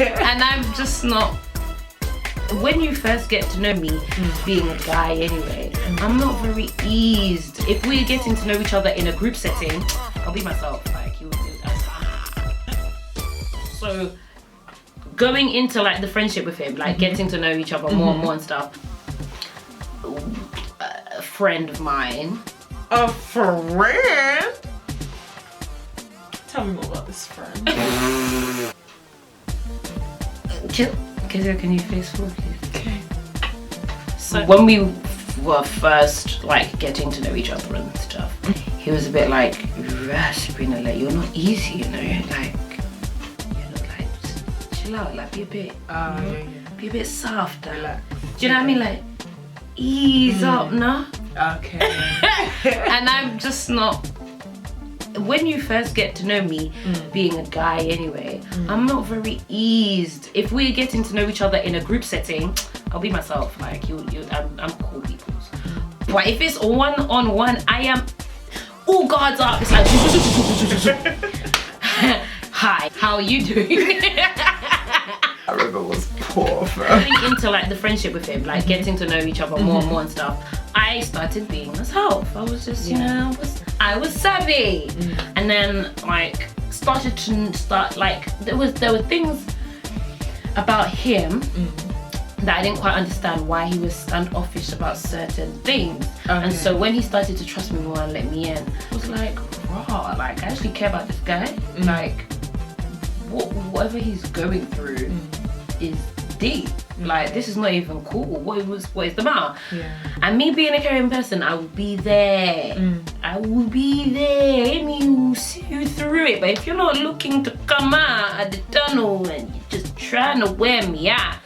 And I'm just not. When you first get to know me, being a guy anyway, I'm not very eased. If we're getting to know each other in a group setting, I'll be myself. Like so going into like the friendship with him, like getting to know each other more and more and stuff. A friend of mine. A friend? Tell me more about this friend. Can you face forward, please? Okay. So when we were first like getting to know each other and stuff, he was a bit like Sabrina, like you're not easy, you know, like just chill out, like be a bit, be a bit soft, relax. Do you know what I mean? Like ease up, nah. Okay. And I'm just not. When you first get to know me, being a guy anyway, I'm not very eased. If we're getting to know each other in a group setting, I'll be myself. Like I'm cool people. But if it's one-on-one, I am all guards up. It's like, hi, how are you doing? That river was poor, bro. Getting into like the friendship with him, like getting to know each other more and more and stuff, I started being myself. I was just, you know, I was savvy. And then like there were things about him that I didn't quite understand, why he was standoffish about certain things. And so when he started to trust me more and let me in, I was like, raw, like I actually care about this guy. Like whatever he's going through is deep. Like this is not even cool. What is the matter? And me being a caring person, I will be there. I will be there. I mean, we'll see you through it. But if you're not looking to come out of the tunnel and you're just trying to wear me out,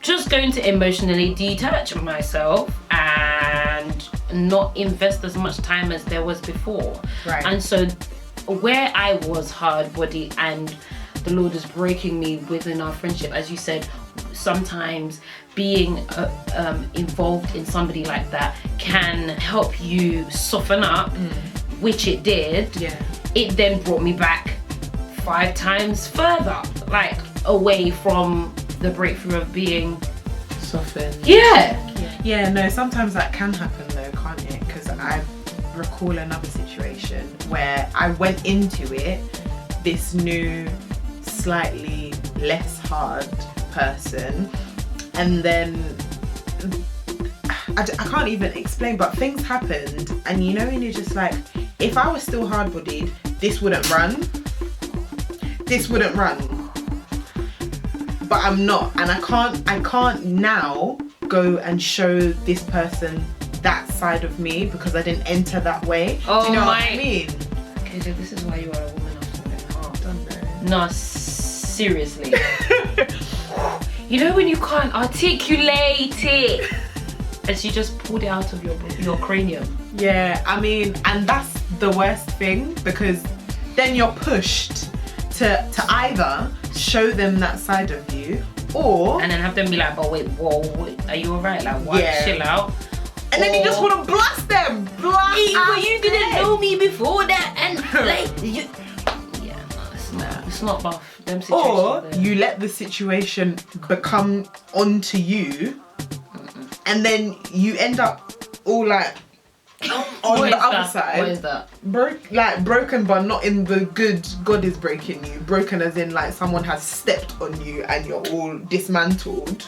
just going to emotionally detach myself and not invest as much time as there was before. Right. And so where I was hardbody and the Lord is breaking me within our friendship, as you said, sometimes being involved in somebody like that can help you soften up, which it did. It then brought me back 5 times further, like away from the breakthrough of being softened. Yeah, no, sometimes that can happen though, can't it? Because I recall another situation where I went into it, this new, slightly less hard person, and then I can't even explain, but things happened, and you know when you're just like, if I was still hard-bodied, this wouldn't run, but I'm not, and I can't now go and show this person that side of me because I didn't enter that way. Do you know what I mean? Okay, this is why you are a woman after my heart. Don't No, know. seriously. You know when you can't articulate it, and she just pulled it out of your cranium. Yeah, I mean, and that's the worst thing, because then you're pushed to either show them that side of you, or and then have them be like, but wait, whoa, are you alright? Like, what? Chill out. And then you just want to blast them. But you didn't know me before that, and like you. Yeah, no, it's not buff. Them situations. Or you let the situation become onto you, and then you end up all like on the other side. What is that? Broken, but not in the good God is breaking you. Broken as in like someone has stepped on you and you're all dismantled.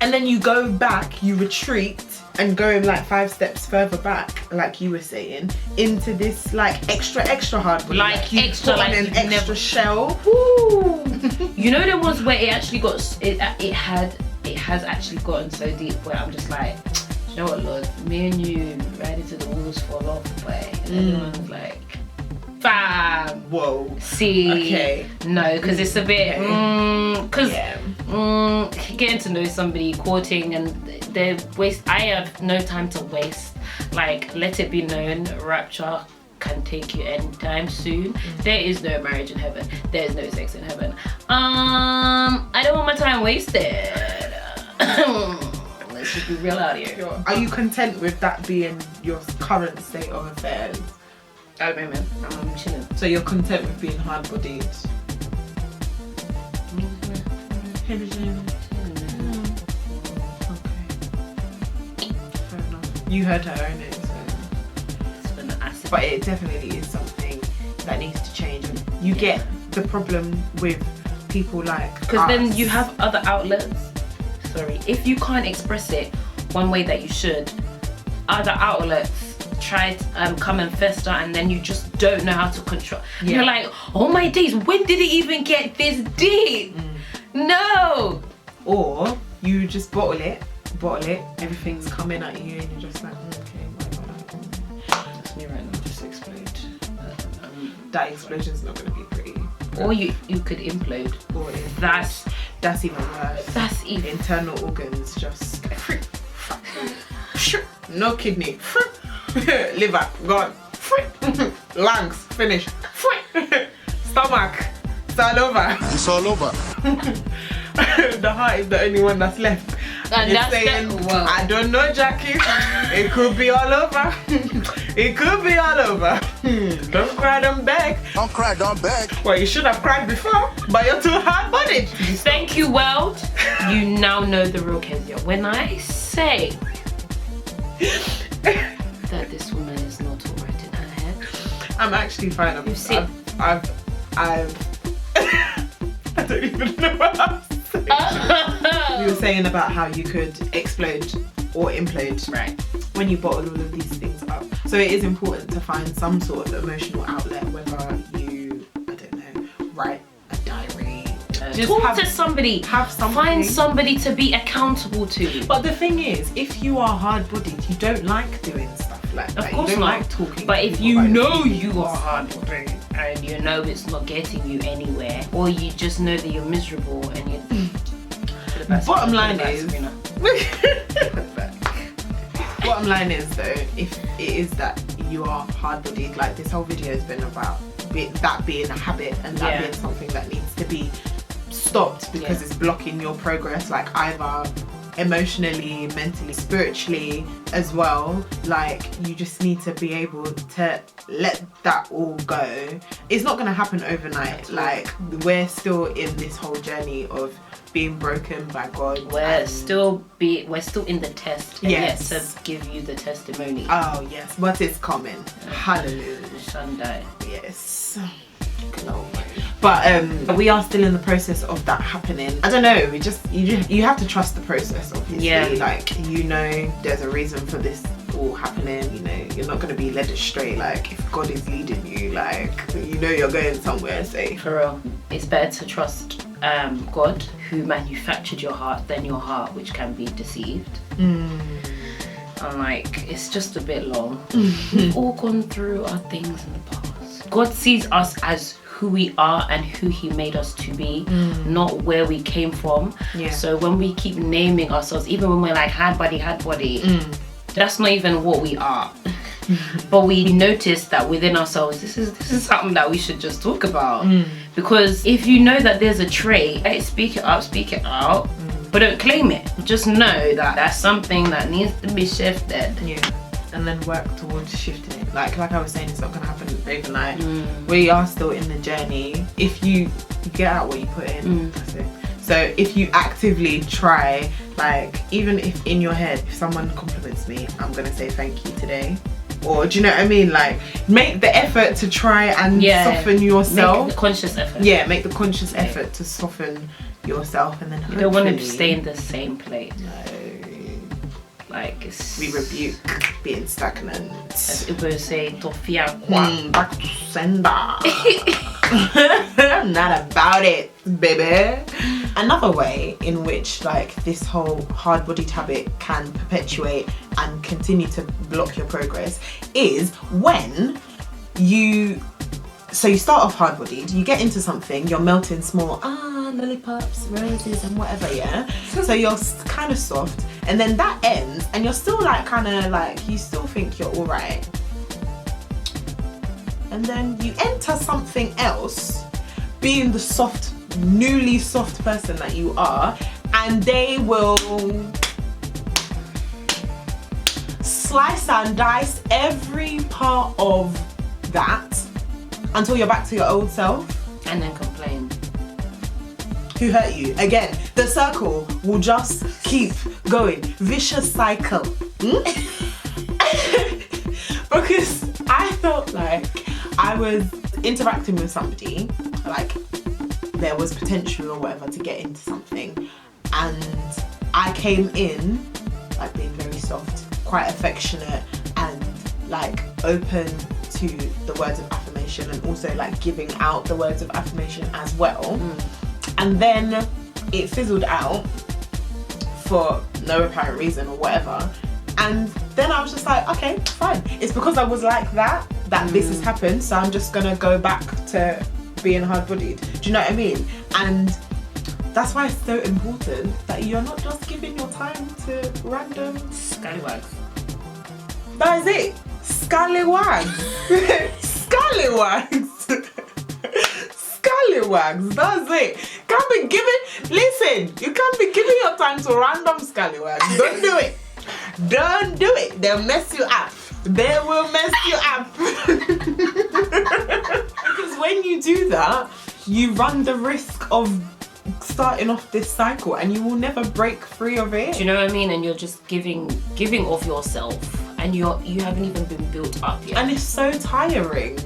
And then you go back, you retreat, and go like 5 steps further back, like you were saying, into this like extra hard body. Like you extra, put on like an extra shell. Woo. You know there was where it actually got it has actually gotten so deep where I'm just like, you know what, Lord, me and you right into the walls fall off, way. And everyone's like, fam. Whoa. See. Okay. No, because it's a bit. Because getting to know somebody, courting, and I have no time to waste. Like, let it be known, rapture can take you anytime soon. There is no marriage in heaven. There is no sex in heaven. I don't want my time wasted. Let's just be real out here. Are you content with that being your current state of affairs? At the moment, I'm chilling. So you're content with being hard-bodied? Fair enough. You heard her own it, so. But it definitely is something that needs to change. You get the problem with people like because then you have other outlets. Sorry, if you can't express it one way that you should, other outlets try to come and fester, and then you just don't know how to control. You're like, oh my days, when did it even get this deep? No. Or you just bottle it, everything's coming at you, and you're just like, okay, whatever. That's me right now, just explode. That explosion's not gonna be pretty. Or you could implode. Or that's even worse. That's even internal organs just no kidney, liver gone, lungs finished, stomach it's all over. It's all over. The heart is the only one that's left. And you're that's saying, well, I don't know, Jackie. It could be all over. It could be all over. Don't cry, don't beg. Don't cry, don't beg. Well, you should have cried before, but you're too hard-bodied. Thank you, world. You now know the real Kezia. When I say that this woman is not all right in her head, I'm actually fine. I've I don't even know what I'm saying. You were saying about how you could explode or implode, right, when you bottle all of these things up. So it is important to find some sort of emotional outlet, whether you, I don't know, write a diary, just talk to somebody, have something. Find somebody to be accountable to. But the thing is, if you are hard-bodied, you don't like doing stuff like that. Of course you don't not. Like talking. But to if people you about know things. you are hard-bodied and you know it's not getting you anywhere, or you just know that you're miserable and you. Bottom line is. Bottom line is though, if it is that you are hard-bodied, like this whole video has been about that being a habit and that being something that needs to be stopped because it's blocking your progress, like either emotionally, mentally, spiritually as well. Like you just need to be able to let that all go. It's not going to happen overnight. Like we're still in this whole journey of being broken by God. We're still in the test. And yes. Yet to give you the testimony. Oh yes, but it's coming. Hallelujah. Sunday. Yes. But we are still in the process of that happening. I don't know. You have to trust the process, obviously. Yeah. Like there's a reason for this all happening. You're not going to be led astray. Like if God is leading you, like you're going somewhere safe. For real, it's better to trust God, who manufactured your heart, than your heart, which can be deceived. And like it's just a bit long. We've all gone through our things in the past. God sees us as who we are and who he made us to be, not where we came from. So when we keep naming ourselves, even when we're like hardbody, that's not even what we are. But we notice that within ourselves, this is something that we should just talk about. Because if you know that there's a trait, hey, speak it out, but don't claim it. Just know that that's something that needs to be shifted. And then work towards shifting it. Like I was saying, it's not gonna happen overnight. We are still in the journey. If you get out what you put in, that's it. So if you actively try, like even if in your head, if someone compliments me, I'm gonna say thank you today. Or do you know what I mean? Like make the effort to try and soften yourself. Make the conscious effort. Yeah, make the conscious effort to soften yourself, and then you don't want to stay in the same place. No. Like we rebuke being stagnant. As people say, Tofia back to sender. I'm not about it, baby. Another way in which like this whole hard-bodied habit can perpetuate and continue to block your progress is when you start off hard-bodied, you get into something, you're melting small lollipops, roses and whatever, so you're kind of soft, and then that ends and you're still like kind of like you still think you're all right, and then you enter something else being the soft, newly soft person that you are, and they will slice and dice every part of that until you're back to your old self. And then complain. who hurt you. Again, the circle will just keep going. Vicious cycle. Because I felt like I was interacting with somebody, like there was potential or whatever to get into something, and I came in like being very soft, quite affectionate, and like open to the words of affirmation, and also like giving out the words of affirmation as well. And then it fizzled out for no apparent reason or whatever. And then I was just like, okay, fine. It's because I was like that this has happened, so I'm just gonna go back to being hard-bodied. Do you know what I mean? And that's why it's so important that you're not just giving your time to random Scallywags. That is it. Scallywags. Scallywags. Scallywags. That's it. Can't be giving. Listen, you can't be giving your time to random scallywags. Don't do it. Don't do it. They'll mess you up. They will mess you up. Because when you do that, you run the risk of starting off this cycle, and you will never break free of it. Do you know what I mean? And you're just giving of yourself, and you haven't even been built up yet. And it's so tiring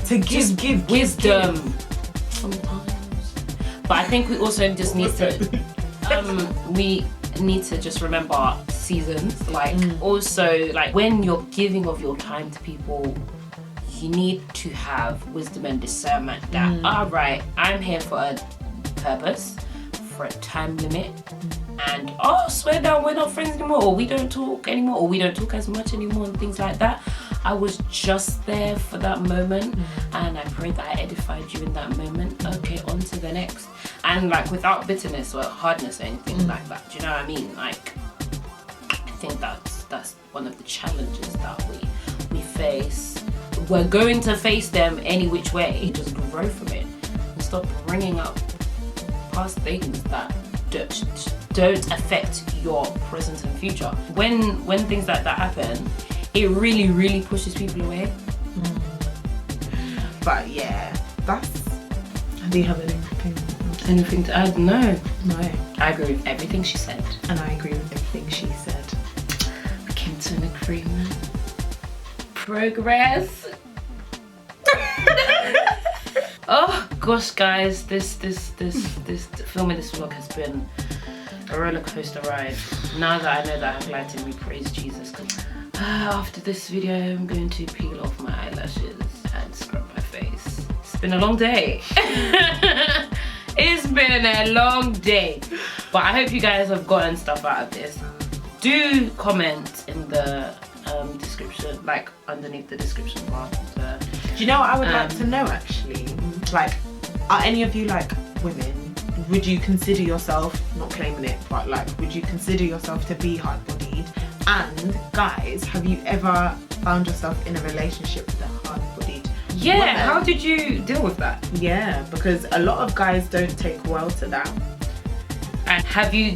to give wisdom sometimes. But I think we also just need to we need to just remember seasons. Like also, like when you're giving of your time to people, you need to have wisdom and discernment that alright, I'm here for a purpose, for a time limit, and swear down, we're not friends anymore, or we don't talk anymore, or we don't talk as much anymore, and things like that. I was just there for that moment, and I pray that I edified you in that moment. Okay, on to the next. And like without bitterness or hardness or anything like that. Do you know what I mean? Like, I think that's one of the challenges that we face. We're going to face them any which way. Just grow from it and stop bringing up past things that don't affect your present and future. When things like that happen, it really, really pushes people away. But yeah, that's. Do you have Anything to add? No. No. I agree with everything she said. And I agree with everything she said. We came to an agreement. Progress. Oh gosh, guys, this filming this vlog has been a roller coaster ride. Now that I know that I have light in me, praise Jesus. After this video, I'm going to peel off my eyelashes and scrub my face. It's been a long day. It's been a long day, but I hope you guys have gotten stuff out of this. Do comment in the description, like underneath the description bar. Do you know what I would like to know actually? Like, are any of you like women? Would you consider yourself, not claiming it, but like, would you consider yourself to be hard-bodied? And guys, have you ever found yourself in a relationship with a hard-bodied Yeah, woman? how did you deal with that? Yeah, because a lot of guys don't take well to that. And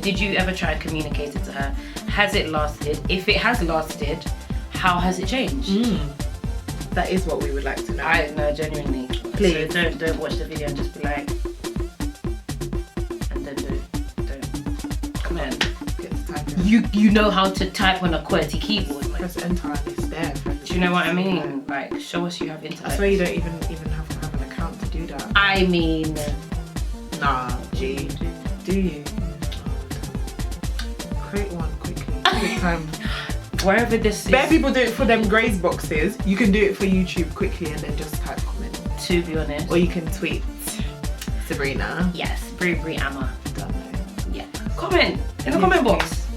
did you ever try and communicate it to her? Has it lasted? If it has lasted, how has it changed? That is what we would like to know. I know, genuinely. Please. So don't watch the video and just be like, and then don't comment. You know how to type on a QWERTY keyboard. Like, press enter and it's there. do you know what I mean? Like, show us you have intellect. That's why you don't even have to have an account to do that. I mean, nah, G. Do you? Create one quickly. Quick time. wherever this is. Bare people do it for them Graze boxes. You can do it for YouTube quickly and then just type comment. To be honest. Or you can tweet Sabrina. Yes, Brie Amma. Don't know. Yeah. Comment in the comment box.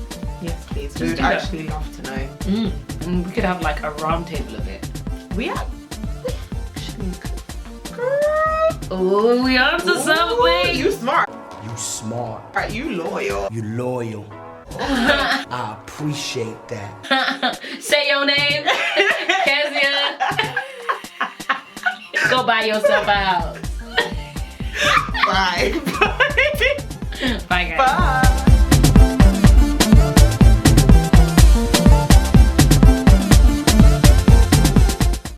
Yes, please. We Just would do that. actually love to know. And we could have like a round table of it. We actually Oh, we on to something. You smart. You smart. Right, you loyal. You loyal. I appreciate that. Say your name. Kezia. Go buy yourself a house. Bye. Bye guys. Bye.